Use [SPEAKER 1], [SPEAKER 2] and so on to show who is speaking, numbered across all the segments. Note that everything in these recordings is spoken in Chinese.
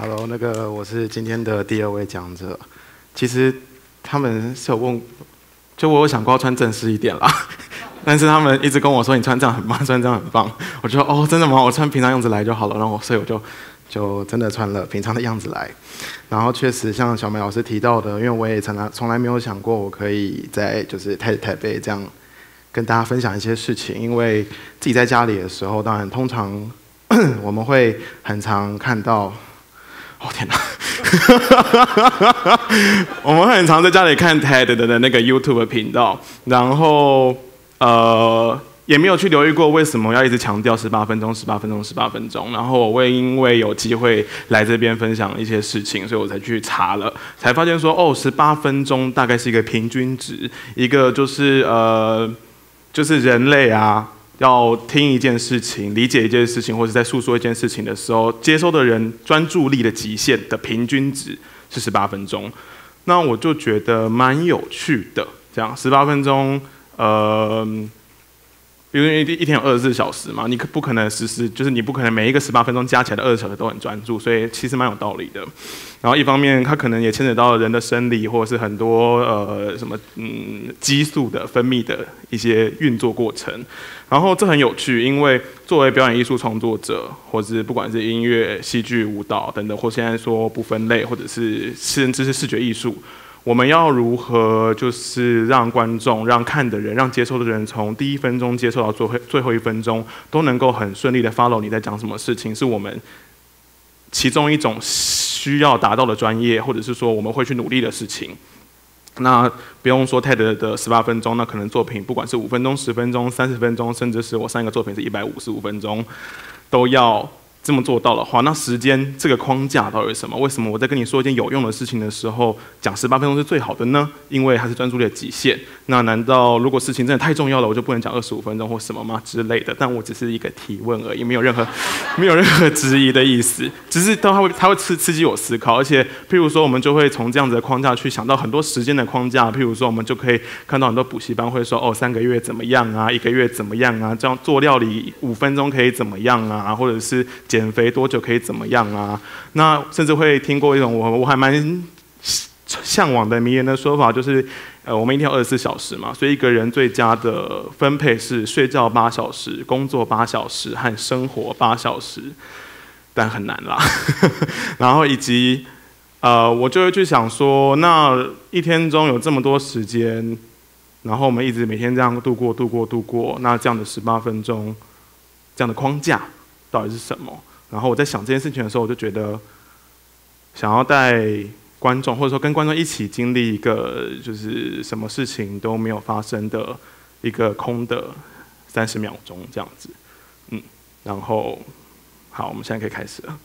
[SPEAKER 1] Hello，我是今天的第2位讲者。其实他们是有问，就我有想过要穿正式一点啦，但是他们一直跟我说你穿这样很棒，穿这样很棒。我就说哦，真的吗？我穿平常样子来就好了。然后所以我就真的穿了平常的样子来。然后确实像小梅老师提到的，因为我也从来没有想过我可以在就是台北这样跟大家分享一些事情，因为自己在家里的时候，当然通常我们会很常看到。哦天哪！我们会很常在家里看 TED 的那个 YouTube 频道，然后也没有去留意过为什么要一直强调18分钟、18分钟、18分钟。然后我会因为有机会来这边分享一些事情，所以我才去查了，才发现说哦，18分钟大概是一个平均值，一个就是人类啊。要听一件事情、理解一件事情，或者在诉说一件事情的时候，接收的人专注力的极限的平均值是18分钟。那我就觉得蛮有趣的，这样18分钟，因为一天有24小时嘛，你不可能就是你不可能每一个18分钟加起来的20小时都很专注，所以其实蛮有道理的。然后一方面，它可能也牵扯到人的生理，或者是很多激素的分泌的一些运作过程。然后这很有趣，因为作为表演艺术创作者，或是不管是音乐、戏剧、舞蹈等等，或现在说不分类，或者是甚至是视觉艺术，我们要如何就是让观众、让看的人、让接收的人，从第1分钟接受到最后1分钟，都能够很顺利的 follow 你在讲什么事情，是我们其中一种需要达到的专业，或者是说我们会去努力的事情。那不用说 TED 的18分钟，那可能作品不管是5分钟、10分钟、30分钟，甚至是我上一个作品是155分钟，都要这么做到的话，那时间这个框架到底是什么？为什么我在跟你说一件有用的事情的时候，讲18分钟是最好的呢？因为它是专注力的极限。那难道如果事情真的太重要了，我就不能讲25分钟或什么吗之类的？但我只是一个提问而已，没有任何质疑的意思，只是它会刺激我思考。而且，譬如说，我们就会从这样子的框架去想到很多时间的框架。譬如说，我们就可以看到很多补习班会说，哦，3个月怎么样啊，1个月怎么样啊？这样做料理5分钟可以怎么样啊？或者是减肥多久可以怎么样啊？那甚至会听过一种我还蛮向往的名言的说法，就是我们一天有24小时嘛，所以一个人最佳的分配是睡觉8小时、工作8小时和生活8小时，但很难啦。然后以及我就会去想说，那一天中有这么多时间，然后我们一直每天这样度过，那这样的18分钟，这样的框架到底是什么？然后我在想这件事情的时候，我就觉得想要带观众，或者说跟观众一起经历一个就是什么事情都没有发生的一个空的30秒钟这样子，然后好，我们现在可以开始了。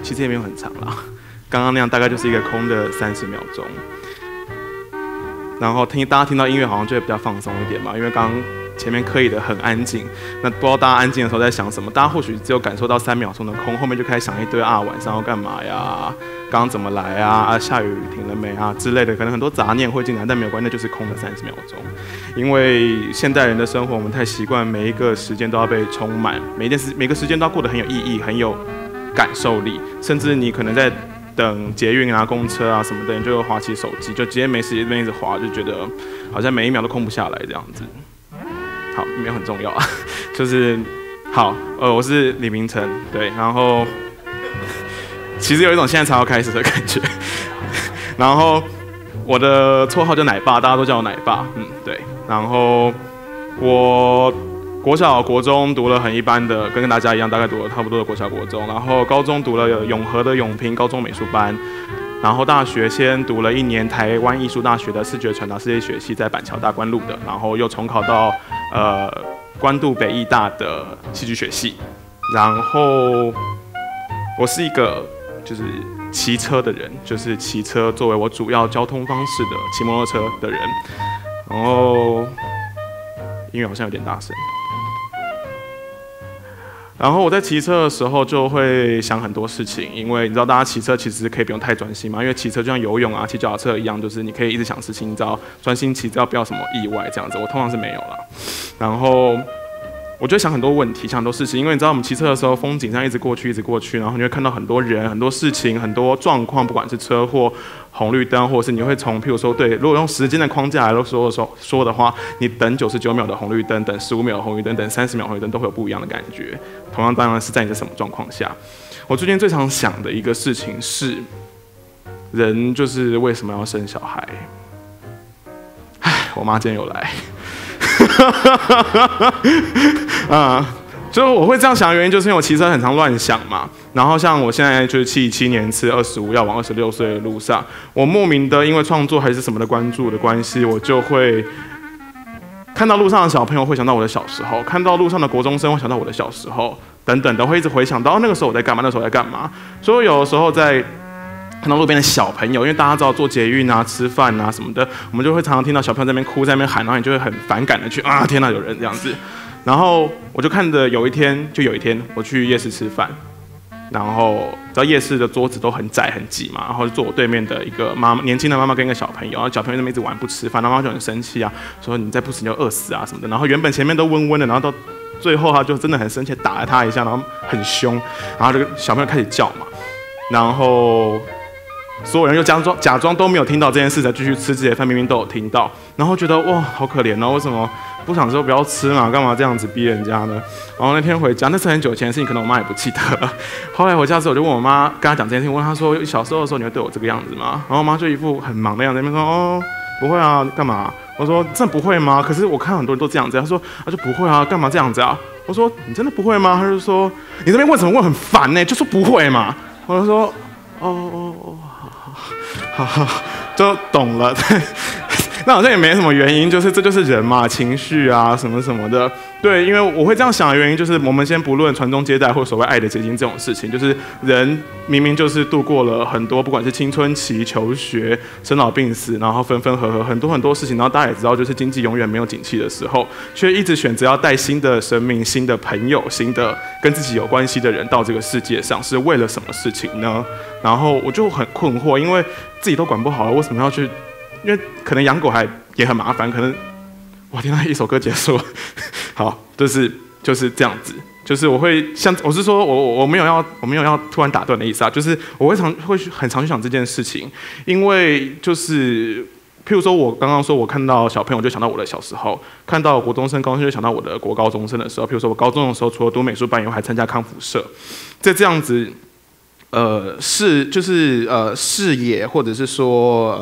[SPEAKER 1] 其实也没有很长啦，刚刚那样大概就是一个空的30秒钟。然后大家听到音乐好像就会比较放松一点嘛，因为刚刚前面刻意的很安静。那不知道大家安静的时候在想什么？大家或许只有感受到3秒钟的空，后面就开始想一堆晚上要干嘛呀？刚刚怎么来啊？下雨停了没啊？之类的，可能很多杂念会进来，但没有关系，那就是空的30秒钟。因为现代人的生活，我们太习惯每一个时间都要被充满，每个时间都要过得很有意义，很有感受力，甚至你可能在等捷运啊、公车啊什么的，你就会滑起手机，就直接没时间一直滑，就觉得好像每1秒都空不下来这样子。好，没有很重要啊，就是好，我是李明成，对，然后其实有一种现在才要开始的感觉，然后我的绰号叫奶爸，大家都叫我奶爸，对，然后我国小、国中读了很一般的，跟大家一样，大概读了差不多的国小、国中。然后高中读了永和的永平高中美术班，然后大学先读了1年台湾艺术大学的视觉传达设计学系，在板桥大关路的，然后又重考到关渡北艺大的戏剧学系。然后我是一个就是骑车的人，就是骑车作为我主要交通方式的骑摩托车的人。然后音乐好像有点大声。然后我在骑车的时候就会想很多事情，因为你知道大家骑车其实可以不用太专心嘛，因为骑车就像游泳啊、骑脚踏车一样，就是你可以一直想事情，你只要专心骑，只要不要什么意外这样子。我通常是没有啦。然后我就会想很多问题，想很多事情，因为你知道我们骑车的时候，风景这样一直过去，一直过去，然后你会看到很多人、很多事情、很多状况，不管是车祸、红绿灯，或者是你会从，譬如说，对，如果用时间的框架来说的话，你等99秒的红绿灯，等15秒的红绿灯，等30秒红绿灯，都会有不一样的感觉。同样，当然是在你的什么状况下。我最近最常想的一个事情是，人就是为什么要生小孩？唉，我妈今天有来。就是我会这样想的原因，就是因为我骑车很常乱想嘛。然后像我现在就是77年次25要往26岁的路上，我莫名的因为创作还是什么的关注的关系，我就会看到路上的小朋友会想到我的小时候，看到路上的国中生会想到我的小时候，等等的，会一直回想到那个时候我在干嘛，那时候我在干嘛。所以有的时候在看到路边的小朋友，因为大家知道坐捷运啊、吃饭啊什么的，我们就会常常听到小朋友在那边哭、在那边喊，然后你就会很反感的去啊，天哪，有人这样子。然后我就看着有一天我去夜市吃饭，然后知道夜市的桌子都很窄很挤嘛，然后就坐我对面的一个年轻的妈妈跟一个小朋友，然后小朋友在那边一直玩不吃饭，然后妈妈就很生气啊，说你再不吃你就饿死啊什么的。然后原本前面都温温的，然后到最后他就真的很生气，打了他一下，然后很凶，然后这个小朋友开始叫嘛，然后所有人又假装都没有听到这件事，才继续吃自己的饭，明明都有听到，然后觉得哇好可怜哦，为什么不想吃就不要吃嘛，干嘛这样子逼人家呢？然后那天回家，那是很久前的事情，可能我妈也不记得了。后来回家之后，我就问我妈，跟她讲这件事情，问她说小时候的时候你会对我这个样子吗？然后我妈就一副很忙的样子，那边说哦不会啊，干嘛？我说真的不会吗？可是我看很多人都这样子。她说啊就不会啊，干嘛这样子啊？我说你真的不会吗？她就说你这边问什么问很烦呢，就说不会嘛。我就说哦，好，就懂了。那好像也没什么原因，就是这就是人嘛，情绪啊什么什么的。对，因为我会这样想的原因，就是我们先不论传宗接代或所谓爱的结晶这种事情，就是人明明就是度过了很多，不管是青春期、求学、生老病死，然后分分合合，很多很多事情，然后大家也知道，就是经济永远没有景气的时候，却一直选择要带新的生命、新的朋友、新的跟自己有关系的人到这个世界上，是为了什么事情呢？然后我就很困惑，因为自己都管不好了，为什么要去？因为可能养狗也很麻烦，可能，哇天哪，一首歌结束了，好，就是这样子，就是我会像我是说我没有要突然打断的意思啊，就是我会很常去想这件事情，因为就是譬如说我刚刚说我看到小朋友就想到我的小时候，看到国中生、高中生就想到我的国高中生的时候，譬如说我高中的时候除了读美术班以外，还参加康复社，在这样子。视野，或者是说，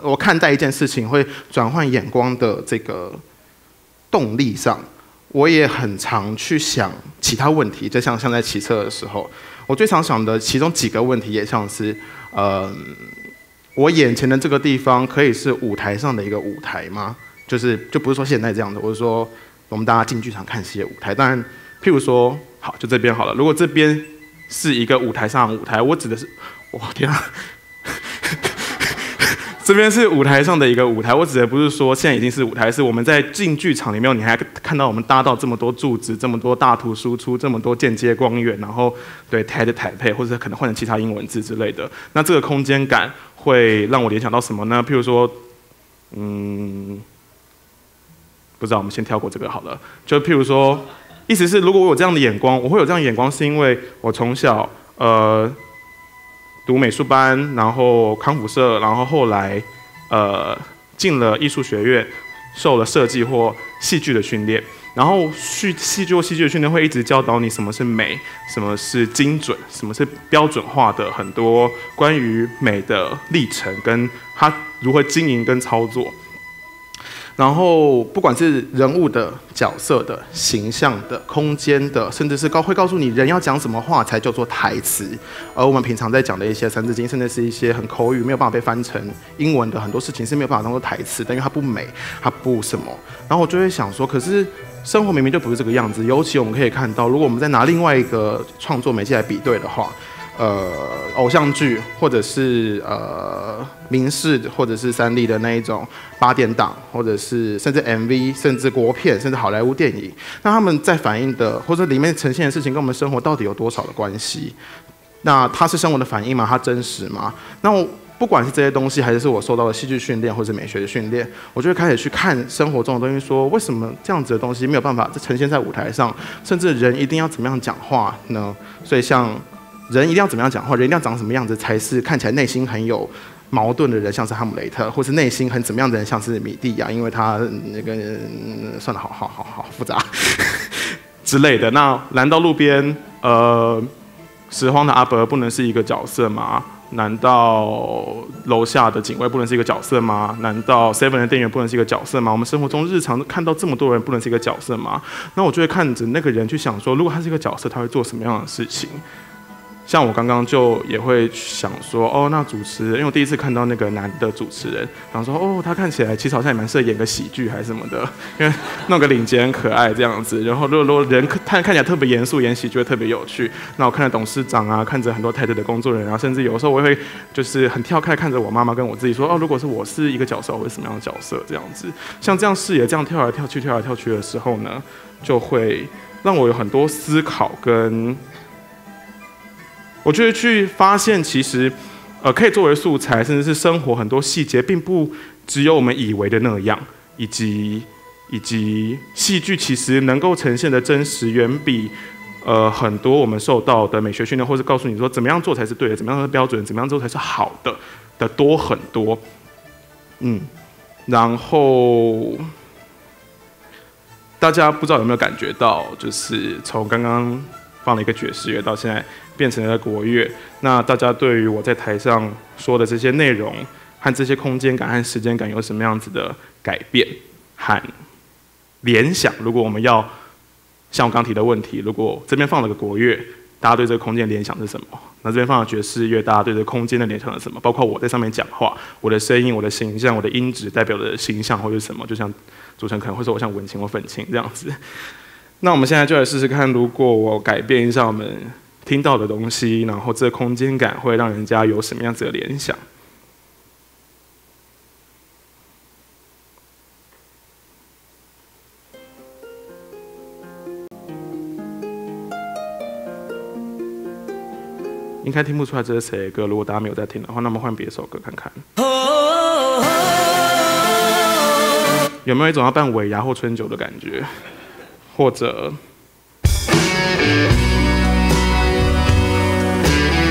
[SPEAKER 1] 我看待一件事情会转换眼光的这个动力上，我也很常去想其他问题。就像在骑车的时候，我最常想的其中几个问题，也像是，我眼前的这个地方可以是舞台上的一个舞台吗？就不是说现在这样的，我是说我们大家进剧场看戏的舞台。当然，譬如说，好，就这边好了。如果这边是一个舞台上的舞台，我指的是，哇天啊，这边是舞台上的一个舞台，我指的不是说现在已经是舞台，是我们在进剧场里面，你还看到我们搭到这么多柱子，这么多大图输出，这么多间接光源，然后对台的台配，或者可能换成其他英文字之类的，那这个空间感会让我联想到什么呢？譬如说，不知道，我们先跳过这个好了，就譬如说。意思是，如果我有这样的眼光，我会有这样的眼光，是因为我从小读美术班，然后康复社，然后后来进了艺术学院，受了设计或戏剧的训练，然后戏剧或戏剧的训练会一直教导你什么是美，什么是精准，什么是标准化的很多关于美的历程跟它如何经营跟操作。然后不管是人物的角色的形象的空间的，甚至是会告诉你人要讲什么话才叫做台词，而我们平常在讲的一些三字经，甚至是一些很口语没有办法被翻成英文的很多事情是没有办法当做台词的，因为它不美，它不什么。然后我就会想说，可是生活明明就不是这个样子，尤其我们可以看到，如果我们再拿另外一个创作媒介来比对的话。偶像剧，或者是民视，或者是三立的那一种8点档，或者是甚至 MV， 甚至国片，甚至好莱坞电影，那他们在反映的或者里面呈现的事情，跟我们生活到底有多少的关系？那它是生活的反应吗？它真实吗？那我不管是这些东西，还是我受到的戏剧训练或者美学的训练，我就会开始去看生活中的东西，说为什么这样子的东西没有办法呈现在舞台上？甚至人一定要怎么样讲话呢？所以像人一定要怎么样讲话，人一定要长什么样子才是看起来内心很有矛盾的人，像是哈姆雷特，或是内心很怎么样的人，像是米蒂亚，因为他那个算了，好复杂之类的。那难道路边拾荒的阿伯不能是一个角色吗？难道楼下的警卫不能是一个角色吗？难道 Seven 的店员不能是一个角色吗？我们生活中日常看到这么多人，不能是一个角色吗？那我就会看着那个人去想说，如果他是一个角色，他会做什么样的事情？像我刚刚就也会想说，哦，那主持人，因为我第一次看到那个男的主持人，然后说，哦，他看起来其实好像也蛮适合演个喜剧还是什么的，因为弄个领结很可爱这样子。然后如果人看起来特别严肃，演喜剧会特别有趣。那我看着董事长啊，看着很多台的工作人员啊，甚至有时候我会就是很跳开看着我妈妈跟我自己说，哦，如果是我是一个角色，我会什么样的角色这样子。像这样视野这样跳来跳去的时候呢，就会让我有很多思考跟。我就会去发现，其实，可以作为素材，甚至是生活很多细节，并不只有我们以为的那样，以及戏剧其实能够呈现的真实，远比很多我们受到的美学训练，或是告诉你说怎么样做才是对的，怎么样是标准，怎么样做才是好的多很多。然后大家不知道有没有感觉到，就是从刚刚放了一个爵士乐到现在。变成了国乐，那大家对于我在台上说的这些内容和这些空间感和时间感有什么样子的改变和联想？如果我们要像我刚提的问题，如果这边放了个国乐，大家对这个空间联想是什么？那这边放了爵士乐，大家对这个空间的联想是什么？包括我在上面讲话，我的声音、我的形象、我的音质代表的形象会是什么？就像主持人可能会说我像文青或愤青这样子。那我们现在就来试试看，如果我改变一下我们听到的东西，然后这空间感会让人家有什么样子的联想？应该听不出来这是谁的歌，如果大家没有在听的话，那么换别首歌看看。有没有一种要办尾牙或春酒的感觉？或者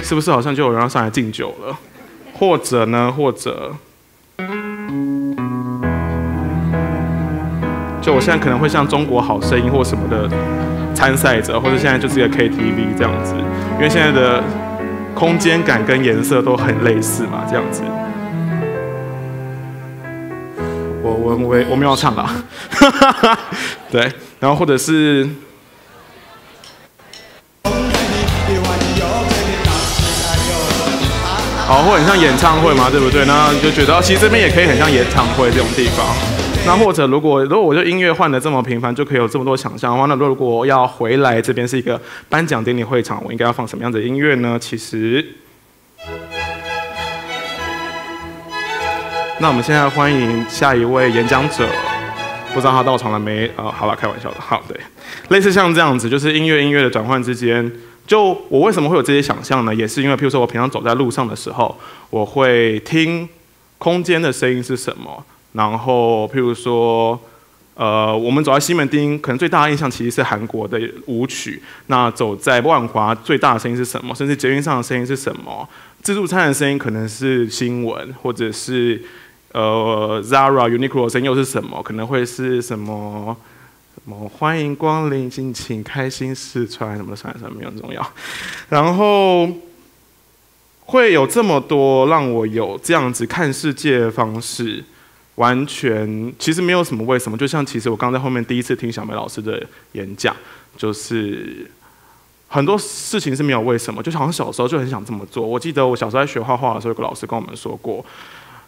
[SPEAKER 1] 是不是好像就有人要上来敬酒了？或者呢？或者，就我现在可能会像中国好声音或什么的参赛者，或者现在就是一个 KTV 这样子，因为现在的空间感跟颜色都很类似嘛，这样子。我没有要唱啦，对，然后或者是。好，或很像演唱会嘛，对不对？那你就觉得，其实这边也可以很像演唱会这种地方。那或者如果我就音乐换得这么频繁，就可以有这么多想象的话，那如果要回来这边是一个颁奖典礼会场，我应该要放什么样的音乐呢？其实，那我们现在欢迎下一位演讲者，不知道他到场了没？好了，开玩笑的。好，对，类似像这样子，就是音乐的转换之间。就我为什么会有这些想象呢？也是因为，譬如说我平常走在路上的时候，我会听空间的声音是什么。然后，譬如说，我们走在西门町，可能最大的印象其实是韩国的舞曲。那走在万华，最大的声音是什么？甚至捷运上的声音是什么？自助餐的声音可能是新闻，或者是Zara、Uniqlo 的声音又是什么？可能会是什么？欢迎光临，敬请开心试穿什么的，算了，没有很重要。然后会有这么多让我有这样子看世界的方式，完全其实没有什么为什么，就像其实我刚在后面第一次听小梅老师的演讲，就是很多事情是没有为什么，就好像小时候就很想这么做。我记得我小时候在学画画的时候，有个老师跟我们说过，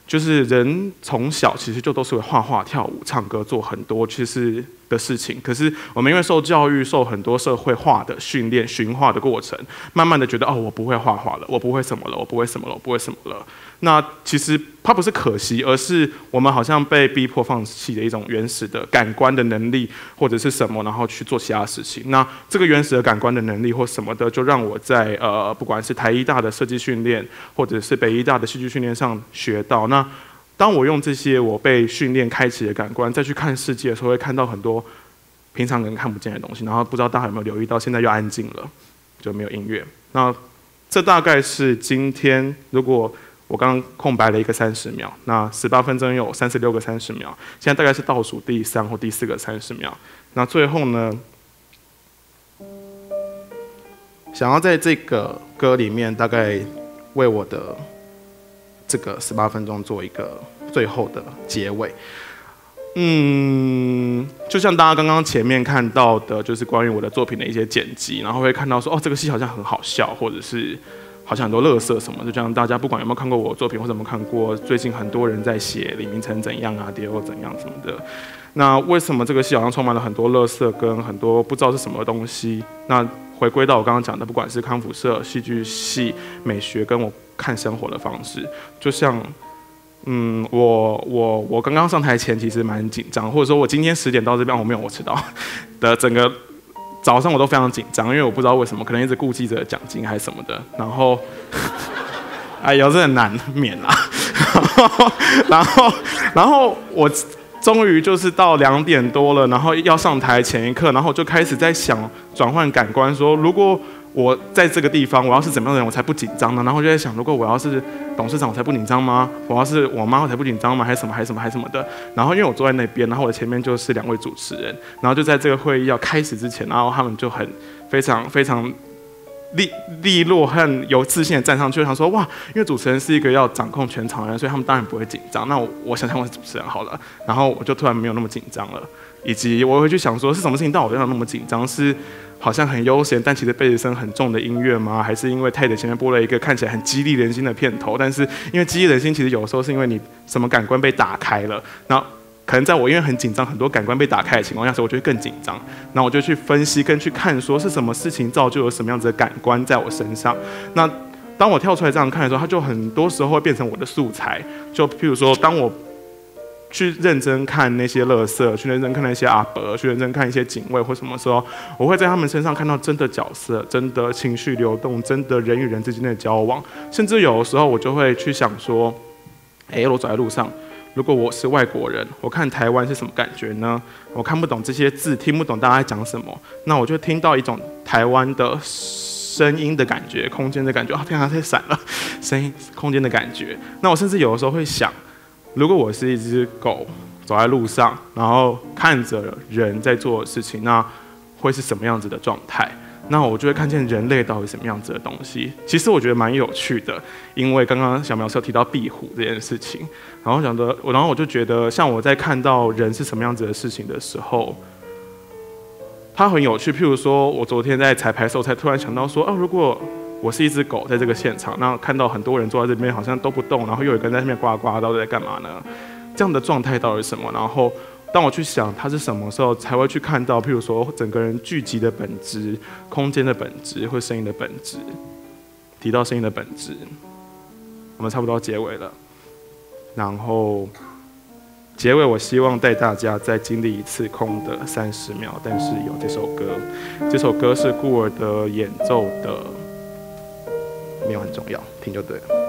[SPEAKER 1] 就是人从小其实就都是会画画、跳舞、唱歌，做很多其实的事情。可是我们因为受教育、受很多社会化的训练、驯化的过程，慢慢的觉得哦，我不会画画了，我不会什么了，我不会什么了，我不会什么了。那其实它不是可惜，而是我们好像被逼迫放弃的一种原始的感官的能力，或者是什么，然后去做其他事情。那这个原始的感官的能力或什么的，就让我在不管是台医大的设计训练，或者是北医大的戏剧训练上学到。那当我用这些我被训练开启的感官再去看世界的时候，会看到很多平常人看不见的东西。然后不知道大家有没有留意到，现在又安静了，就没有音乐。那这大概是今天，如果我刚刚空白了一个30秒，那18分钟有36个30秒，现在大概是倒数第3或第4个30秒。那最后呢，想要在这个歌里面大概为我的这个18分钟做一个最后的结尾。就像大家刚刚前面看到的，就是关于我的作品的一些剪辑，然后会看到说，哦，这个戏好像很好笑，或者是好像很多垃圾什么，就像大家不管有没有看过我的作品，或者有没有看过最近很多人在写李明成怎样啊，迪欧怎样什么的。那为什么这个戏好像充满了很多垃圾跟很多不知道是什么东西？那回归到我刚刚讲的，不管是康复社、戏剧系、美学，跟我看生活的方式，就像，我刚刚上台前其实蛮紧张，或者说我今天10点到这边，我没有我迟到的整个早上我都非常紧张，因为我不知道为什么，可能一直顾忌着奖金还是什么的，然后，哎呦，这很难免啦，然后我终于就是到2点多了，然后要上台前一刻，然后我就开始在想转换感官，说如果我在这个地方，我要是怎么样的人，我才不紧张呢？然后就在想，如果我要是董事长，我才不紧张吗？我要是我妈，我才不紧张吗？还是什么的？然后因为我坐在那边，然后我的前面就是2位主持人，然后就在这个会议要开始之前，然后他们就非常利落和有自信的站上去，想说哇，因为主持人是一个要掌控全场的人，所以他们当然不会紧张。那我想想我是主持人好了，然后我就突然没有那么紧张了，以及我会去想说是什么事情让我那么紧张？是好像很悠闲，但其实贝斯声很重的音乐吗？还是因为泰德前面播了一个看起来很激励人心的片头？但是因为激励人心，其实有时候是因为你什么感官被打开了，那可能在我因为很紧张，很多感官被打开的情况下，所以我就会更紧张。那我就去分析跟去看，说是什么事情造就了什么样子的感官在我身上。那当我跳出来这样看的时候，它就很多时候会变成我的素材。就譬如说，当我去认真看那些垃圾，去认真看那些阿伯，去认真看一些警卫或什么时候，我会在他们身上看到真的角色、真的情绪流动、真的人与人之间的交往。甚至有的时候，我就会去想说，我走在路上。如果我是外国人，我看台湾是什么感觉呢？我看不懂这些字，听不懂大家在讲什么，那我就听到一种台湾的声音的感觉，空间的感觉。啊，天啊，太闪了，声音、空间的感觉。那我甚至有的时候会想，如果我是一只狗走在路上，然后看着人在做的事情，那会是什么样子的状态？那我就会看见人类到底什么样子的东西。其实我觉得蛮有趣的，因为刚刚小苗是有提到壁虎这件事情，然后我就觉得，像我在看到人是什么样子的事情的时候，它很有趣。譬如说，我昨天在彩排的时候，才突然想到说，如果我是一只狗在这个现场，那看到很多人坐在这边好像都不动，然后又有一个人在那边呱呱，到底在干嘛呢？这样的状态到底是什么？然后当我去想它是什么时候，才会去看到，譬如说整个人聚集的本质、空间的本质或声音的本质。提到声音的本质，我们差不多要结尾了。然后结尾，我希望带大家再经历一次空的30秒，但是有这首歌。这首歌是顾尔德演奏的，没有很重要，听就对了。